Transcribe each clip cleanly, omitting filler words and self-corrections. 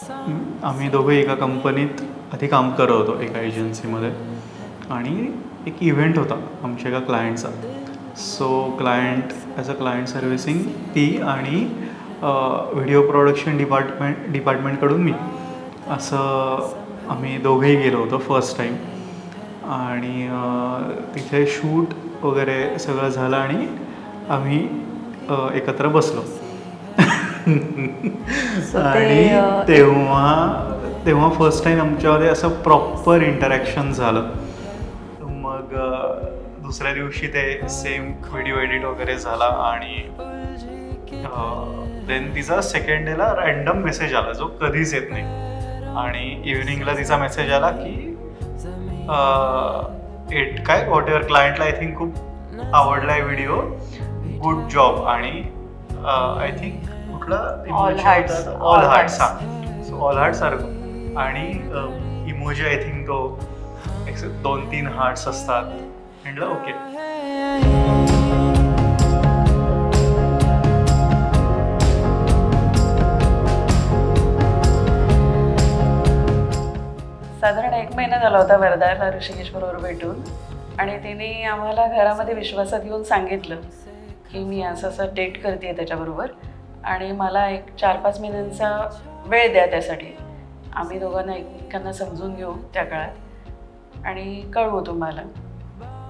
आम्ही दोघे एका कंपनीत आधी काम करत होतो, एका एजन्सीमध्ये. आणि एक इव्हेंट होता आमच्या एका क्लायंटचा. So client as a client servicing ती आणि व्हिडिओ प्रोडक्शन डिपार्टमेंटकडून मी, असं आम्ही दोघेही गेलो होतो फर्स्ट टाईम. आणि तिथे शूट वगैरे सगळं झालं आणि आम्ही एकत्र बसलो. आणि तेव्हा फर्स्ट टाईम आमच्यामध्ये असं प्रॉपर इंटरॅक्शन झालं. मग दुसऱ्या दिवशी ते सेम व्हिडिओ एडिट वगैरे झाला. आणि देन तिचा सेकंड डेला रॅन्डम मेसेज आला जो कधीच येत नाही. आणि इव्हिनिंगला तिचा मेसेज आला की काय वॉट एव्हर, क्लायंटला आय थिंक खूप आवडला आहे व्हिडिओ, गुड जॉब. आणि आय थिंक कुठला all hearts. So all hearts सारखं. आणि इमोजी आय थिंक तो 2-3 हार्ट्स असतात. म्हटलं ओके. साधारण 1 महिना झाला होता वर्धाला ऋषिकेशबरोबर भेटून. आणि तिने आम्हाला घरामध्ये विश्वासात घेऊन सांगितलं की मी असं डेट करते त्याच्याबरोबर आणि मला एक 4-5 महिन्यांचा वेळ द्या त्यासाठी. आम्ही दोघांना एकमेकांना समजून घेऊ त्या काळात आणि कळवू तुम्हाला.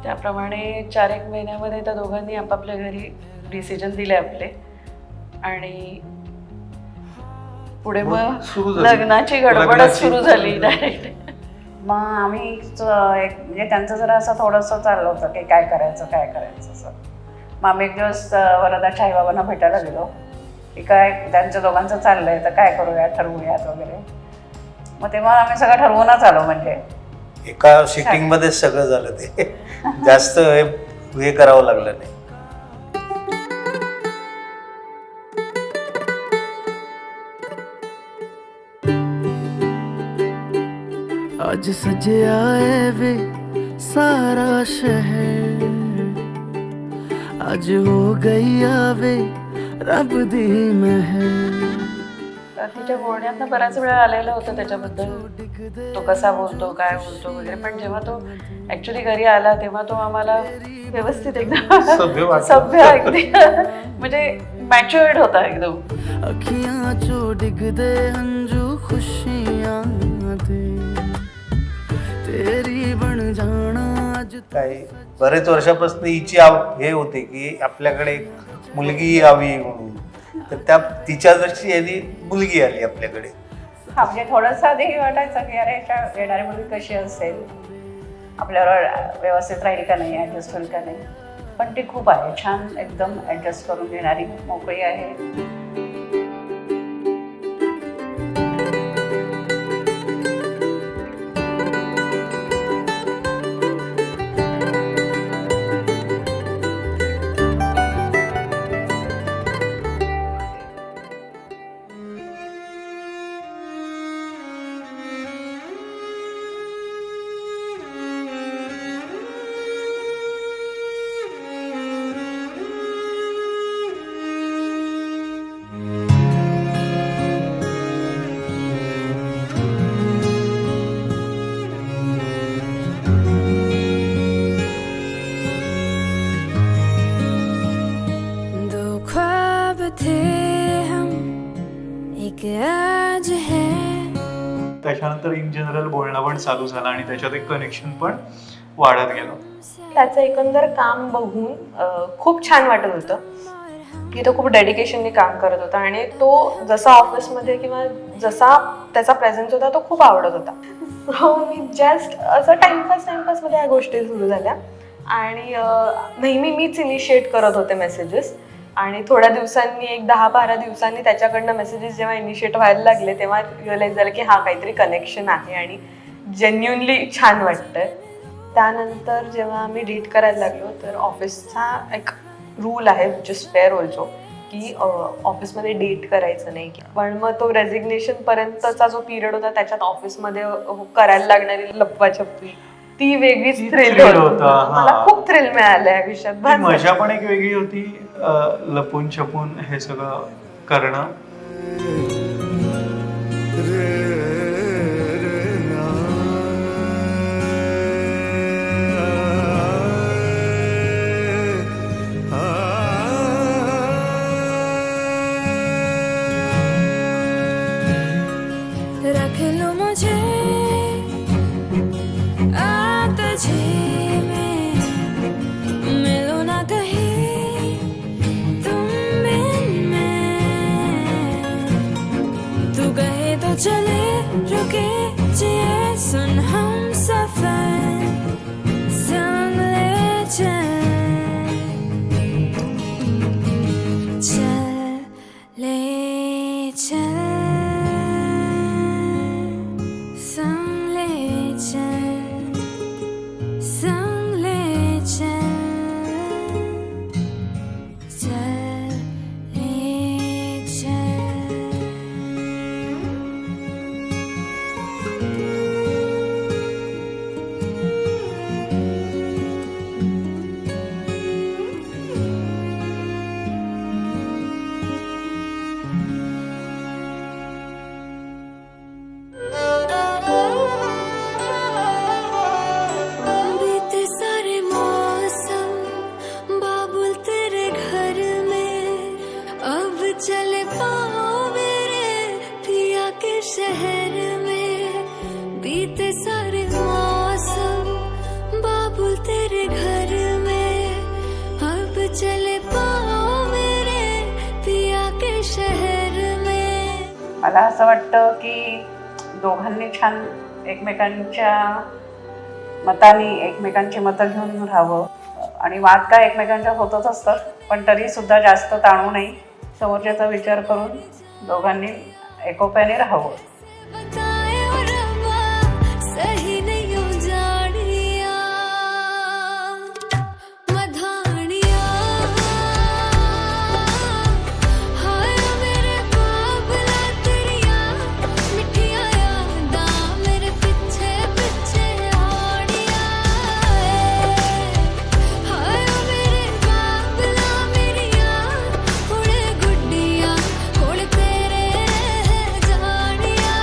त्याप्रमाणे 4-1 महिन्यामध्ये त्या दोघांनी आपापल्या घरी डिसिजन दिले आपले. आणि पुढे मग लग्नाची गडबडच सुरू झाली डायरेक्ट. मग आम्ही म्हणजे त्यांचं जरा असं थोडंसं चाललं होतं की काय करायचं असं. मग आम्ही एक दिवस वरदाच्या आईबाबांना भेटायला गेलो की काय त्यांच्या दोघांचं चाललंय तर काय करूया, ठरवूयात वगैरे. मग तेव्हा आम्ही सगळं ठरवूनच आलो. म्हणजे एका सिटिंगमध्ये सगळं झालं. ते जास्त हे करावं लागलं नाही. आज सजया है वे सारा शहर, आज हो गई आवे रब दी मेहर. तिच्या बोलण्यातनं बऱ्याच वेळा आलेलं होतं त्याच्याबद्दल, तो कसा बोलतो, काय बोलतो वगैरे. पण जेव्हा तो ॲक्च्युली घरी आला तेव्हा तो आम्हाला व्यवस्थित एकदम सभ्य अगदी म्हणजे मॅच्युअर्ड होता एकदम. अखियां चो डिगदे हंजू खुशियां दे तेरी बन जाना. काय बरेच वर्षापासून हिची हे होते की आपल्याकडे मुलगी यावी म्हणून. तर त्या तिच्या दृष्टी यांनी मुलगी आली आपल्याकडे. हा म्हणजे थोडंसं आधी वाटायचं की अरे येणारी मुलगी कशी असेल, आपल्यावर व्यवस्थित राहील का नाही, ॲडजस्ट होईल का नाही. पण ती खूप आहे छान, एकदम ॲडजस्ट करून घेणारी, मोकळी आहे. त्याच्यानंतर इन जनरल बोलणं पण चालू झालं आणि त्याच्यात एक कनेक्शन पण वाढत गेलं. त्याचं एकंदर काम बघून खूप छान वाटत होतं की तो खूप डेडिकेशनने काम करत होता आणि तो जसा ऑफिसमध्ये किंवा जसा त्याचा प्रेझेन्स होता तो खूप आवडत होता. सो मी जस्ट असं टाइमपासमध्ये या गोष्टी सुरू झाल्या आणि नेहमी मीच इनिशिएट करत होते मेसेजेस. आणि थोड्या दिवसांनी, एक 10-12 दिवसांनी त्याच्याकडनं मेसेजेस जेव्हा इनिशिएट व्हायला लागले तेव्हा रिअलाईज झालं की हा काहीतरी कनेक्शन आहे आणि जेन्युनली छान वाटतंय. त्यानंतर जेव्हा आम्ही डेट करायला लागलो तर ऑफिसचा एक रूल आहे विच इज फेअर ऑल्सो की ऑफिसमध्ये डेट करायचं नाही. पण मग तो रेझिग्नेशनपर्यंतचा जो पिरियड होता त्याच्यात ऑफिसमध्ये करायला लागणारी लपवाछपवी ती वेगळीच थ्रिल होता. मला खूप थ्रिल मिळालं या विषयात. मजा पण एक वेगळी होती, लपून छपून हे सगळं करणं. बीते सारे मौसम बाबुल तेरे घर में अब चले पाओ मेरे पिया के शहर में. मला असं वाटतं की दोघांनी छान एकमेकांच्या मतांनी एकमेकांची मतं घेऊन राहावं आणि वाद काय एकमेकांच्या होतच असतात पण तरी सुद्धा जास्त ताणू नये समोरच्याचा विचार करून दोघांनी एकोप्याने राहावं. बताए और रब्बा सही नहीं हो जानिया मधानिया हाय मेरे बाबला तेरिया मिठिया यादां मेरे पीछे पीछे आड़िया हाय मेरे बाबला मेरिया उड़े गुड्डिया कोल तेरे जानिया.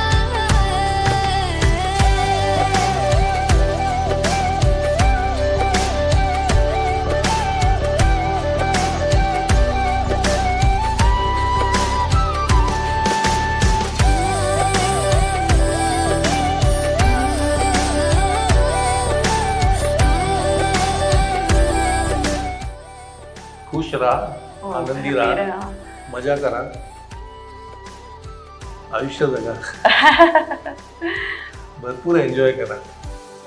खुश राहा, आनंदी राहा, मजा करा, आयुष्य जगा, भरपूर एन्जॉय करा.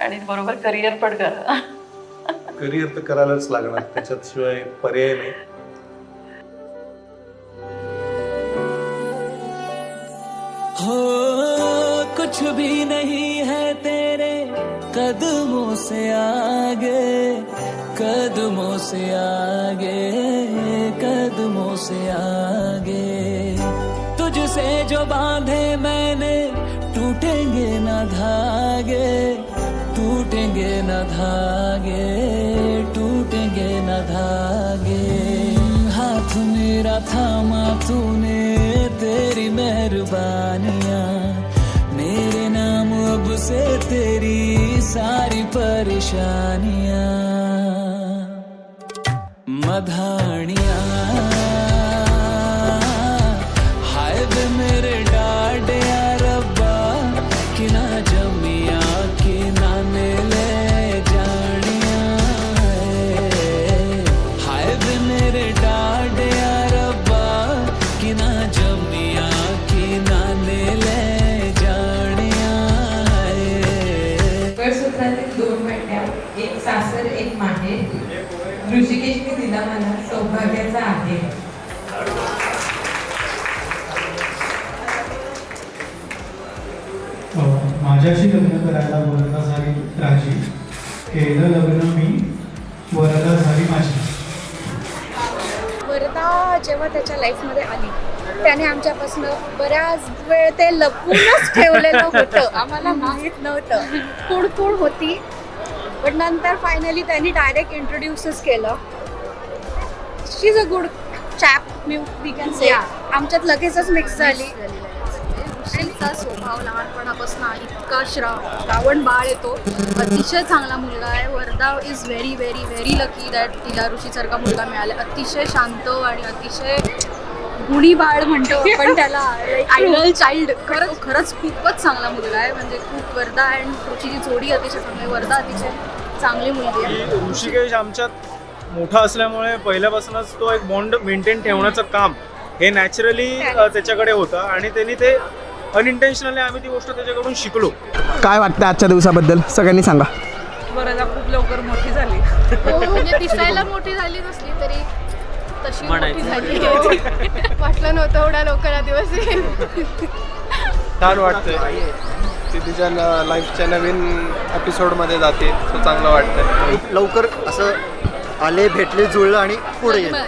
आणि बरोबर करिअर पण करा. करिअर तर करायलाच लागणार, त्याच्यात शिवाय पर्याय नाही. हो कुछ भी नहीं है तेरे कदमों से आगे, कदमों से आगे, कदमों से आगे. तुझसे जो बांधे मैंने टूटेंगे ना धागे, टूटेंगे ना धागे, टूटेंगे ना धागे. हाथ मेरा थामा तूने, तेरी मेहरबानियां मेरे नाम अब से तेरी सारी परेशानियां. मधानियां हाय वे मेरे डाडिया रब्बा कि ना जमिया कि ना ले जानिया. हाय वे मेरे डाडिया रब्बा कि ना जमिया कि ना ले जानिया. मंगळसूत्रातील 2 वाट्या, एक सासर एक माहेर, ऋषिकेशने दिला मला सौभाग्याचा आहे. माझ्याशी लग्न करायला वरदा झाली राजी, केलं लग्न मी वरदा झाली माझी. वरदा जेव्हा त्याच्या लाईफमध्ये आली त्याने आमच्यापासून बऱ्याच वेळ ते लपूनच ठेवलेलं होतं, आम्हाला माहीत नव्हतं. कुडकुड होती पण नंतर फायनली त्यांनी डायरेक्ट इंट्रोड्यूसच केलं. She is a good chap we can say. आमच्यात लगेचच मिक्स झाली. ऋषीचा स्वभाव लहानपणापासून इतका श्रावण बाळ येतो, अतिशय चांगला मुलगा आहे. Varada is very very very lucky that तिला ऋषीसारखा मुलगा मिळाला. अतिशय शांत आणि अतिशय गुणी बाळ म्हणतो आपण त्याला, आयडल चाइल्ड. खरंच खूपच चांगला मुलगा आहे. म्हणजे खूप वरदा अँड ऋषीची जोडी अतिशय चांगली आहे. वरदा अतिशय चांगली मुलगी आहे. ऋषिकेश आमच्यात मोठा असल्यामुळे पहिल्यापासूनच तो एक बॉन्ड मेंटेन ठेवण्याचं काम हे नॅचरली त्याच्याकडे होतं आणि त्यांनी ते अनइंटेन्शनली आम्ही ती गोष्ट त्याच्याकडून शिकलो. काय वाटतं आजच्या दिवसाबद्दल सगळ्यांनी सांगा. वरदा खूप लवकर मोठी झाली. म्हणजे दिसायला मोठी झाली नसली तरी तशी मोठी झाली. वाटलं नव्हतं एवढ्या लवकर हा दिवस येईल. छान वाटतंय. ती तिच्या लाईफच्या नवीन एपिसोडमध्ये जाते, तो चांगलं वाटतंय. लवकर असं आले, भेटले, जुळलं आणि पुढे गेले.